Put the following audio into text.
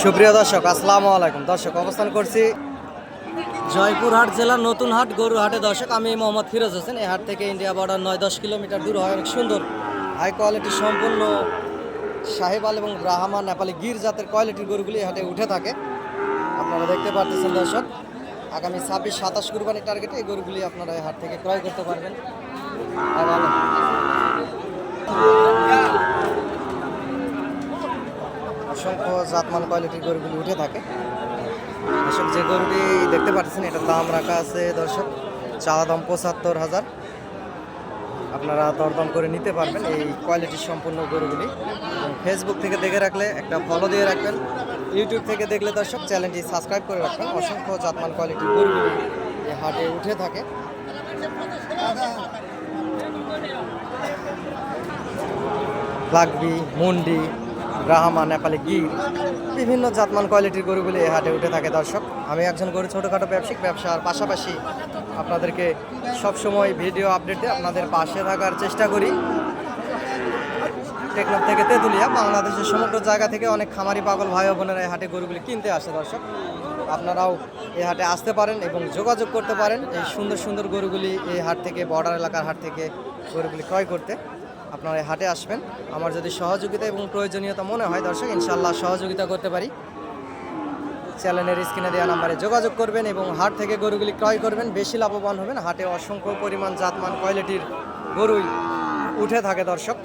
সুপ্রিয় দর্শক, আসসালামু আলাইকুম। দর্শক, অবস্থান করছি জয়পুরহাট জেলার নতুন হাট গরু হাটে। দর্শক, আমি মোহাম্মদ ফিরোজ হোসেন। এই হাট থেকে ইন্ডিয়া বর্ডার 9-10 কিলোমিটার দূর হয়। অনেক সুন্দর হাই কোয়ালিটি সম্পূর্ণ সাহিবাল এবং ব্রাহ্মা নেপালি গির জাতের কোয়ালিটির গরুগুলি এই হাটে উঠে থাকে। আপনারা দেখতে পাচ্ছেন দর্শক, আগামী 26-27 কুরবানির টার্গেটে এই গরুগুলি আপনারা এই হাট থেকে ক্রয় করতে পারবেন। অসংখ্য জাতমান কোয়ালিটির গরুগুলি উঠে থাকে। দর্শক, যে গরুটি দেখতে পাচ্ছেন এটার দাম রাখা আছে দর্শক, চাওয়া দাম 75,000। আপনারা দরদাম করে নিতে পারবেন এই কোয়ালিটির সম্পূর্ণ গরুগুলি। এবং ফেসবুক থেকে দেখে রাখলে একটা ফলো দিয়ে রাখবেন, ইউটিউব থেকে দেখলে দর্শক চ্যানেলটি সাবস্ক্রাইব করে রাখবেন। অসংখ্য জাতমান কোয়ালিটির গরুগুলি এই হাটে উঠে থাকে। লাগবি, মুন্ডি, ব্রাহ্মা, নেপালি গির, বিভিন্ন জাতমান কোয়ালিটির গরুগুলি এই হাটে উঠে থাকে। দর্শক, আমি একজন গরু ছোটোখাটো ব্যবসার পাশাপাশি আপনাদেরকে সবসময় ভিডিও আপডেট দিয়ে আপনাদের পাশে থাকার চেষ্টা করি। টেকনাফ থেকে তেঁতুলিয়া, বাংলাদেশের সমগ্র জায়গা থেকে অনেক খামারি পাগল ভাই বোনেরা এই হাটে গরুগুলি কিনতে আসে। দর্শক, আপনারাও এই হাটে আসতে পারেন এবং যোগাযোগ করতে পারেন এই সুন্দর সুন্দর গরুগুলি এই হাট থেকে, বর্ডার এলাকার হাট থেকে গরুগুলি ক্রয় করতে। আপনারা এই হাটে আসবেন, আমার যদি সহযোগিতা এবং প্রয়োজনীয়তা মনে হয় দর্শক, ইনশাআল্লাহ সহযোগিতা করতে পারি। চ্যানেলের স্ক্রিনে দেওয়া নাম্বারে যোগাযোগ করবেন এবং হাট থেকে গরুগুলি ক্রয় করবেন, বেশি লাভবান হবেন। হাটে অসংখ্য পরিমাণ জাতমান কোয়ালিটির গরুই উঠে থাকে। দর্শক,